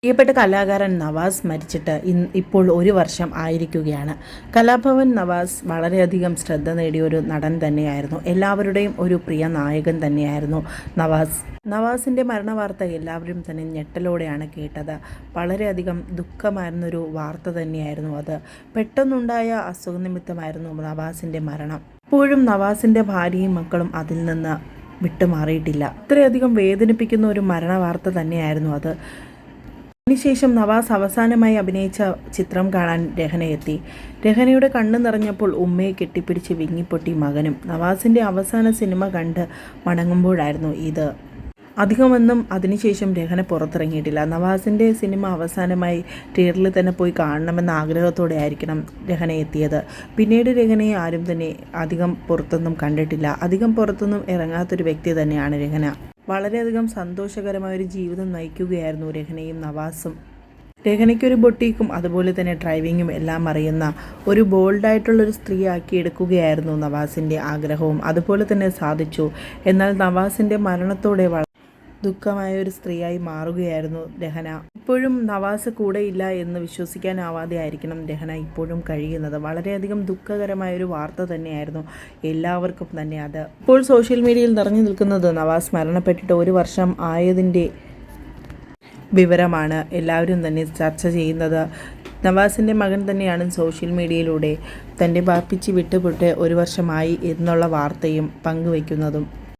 പ്രിയപ്പെട്ട കലാകാരൻ നവാസ് മരിച്ചിട്ട് ഇപ്പോൾ ഒരു വർഷം ആയിരിക്കുകയാണ്. കലാഭവൻ നവാസ് വളരെയധികം ശ്രദ്ധ നേടിയ ഒരു നടൻ തന്നെയായിരുന്നു. എല്ലാവരുടെയും ഒരു പ്രിയ നായകൻ തന്നെയായിരുന്നു നവാസിൻ്റെ മരണവാർത്ത എല്ലാവരും തന്നെ ഞെട്ടലോടെയാണ് കേട്ടത്. വളരെയധികം ദുഃഖമായിരുന്നൊരു വാർത്ത തന്നെയായിരുന്നു അത്. പെട്ടെന്നുണ്ടായ അസുഖനിമിത്തമായിരുന്നു നവാസിൻ്റെ മരണം. ഇപ്പോഴും നവാസിൻ്റെ ഭാര്യയും മക്കളും അതിൽ നിന്ന് വിട്ടുമാറിയിട്ടില്ല. അത്രയധികം വേദനിപ്പിക്കുന്ന ഒരു മരണവാർത്ത തന്നെയായിരുന്നു അത്. അതിനുശേഷം നവാസ് അവസാനമായി അഭിനയിച്ച ചിത്രം കാണാൻ രഹന എത്തി. രഹനയുടെ കണ്ണ് നിറഞ്ഞപ്പോൾ ഉമ്മയെ കെട്ടിപ്പിടിച്ച് വിങ്ങിപ്പൊട്ടി മകനും. നവാസിൻ്റെ അവസാന സിനിമ കണ്ട് മടങ്ങുമ്പോഴായിരുന്നു ഇത്. അധികമൊന്നും അതിനുശേഷം രഹന പുറത്തിറങ്ങിയിട്ടില്ല. നവാസിൻ്റെ സിനിമ അവസാനമായി തിയേറ്ററിൽ തന്നെ പോയി കാണണമെന്ന ആഗ്രഹത്തോടെ ആയിരിക്കണം രഹന എത്തിയത്. പിന്നീട് രഹനയെ ആരും തന്നെ അധികം പുറത്തൊന്നും കണ്ടിട്ടില്ല. അധികം പുറത്തൊന്നും ഇറങ്ങാത്തൊരു വ്യക്തി തന്നെയാണ് രഹന. വളരെയധികം സന്തോഷകരമായൊരു ജീവിതം നയിക്കുകയായിരുന്നു രഹനയും നവാസും. രഹനയ്ക്കൊരു ബൊട്ടീക്കും അതുപോലെ തന്നെ ഡ്രൈവിങ്ങും എല്ലാം അറിയുന്ന ഒരു ബോൾഡായിട്ടുള്ളൊരു സ്ത്രീയാക്കി എടുക്കുകയായിരുന്നു നവാസിൻ്റെ ആഗ്രഹവും. അതുപോലെ തന്നെ സാധിച്ചു. എന്നാൽ നവാസിൻ്റെ മരണത്തോടെ ദുഃഖമായ ഒരു സ്ത്രീയായി മാറുകയായിരുന്നു രഹന. ഇപ്പോഴും നവാസ് കൂടെയില്ല എന്ന് വിശ്വസിക്കാനാവാതെ ആയിരിക്കണം രഹന ഇപ്പോഴും കഴിയുന്നത്. വളരെയധികം ദുഃഖകരമായൊരു വാർത്ത തന്നെയായിരുന്നു എല്ലാവർക്കും തന്നെ അത്. ഇപ്പോൾ സോഷ്യൽ മീഡിയയിൽ നിറഞ്ഞു നിൽക്കുന്നത് നവാസ് മരണപ്പെട്ടിട്ട് ഒരു വർഷം ആയതിൻ്റെ വിവരമാണ് എല്ലാവരും തന്നെ ചർച്ച ചെയ്യുന്നത്. നവാസിൻ്റെ മകൻ തന്നെയാണ് സോഷ്യൽ മീഡിയയിലൂടെ തൻ്റെ ബാപ്പിച്ചി വിട്ടുപൊട്ട് ഒരു വർഷമായി എന്നുള്ള വാർത്തയും പങ്കുവയ്ക്കുന്നതും.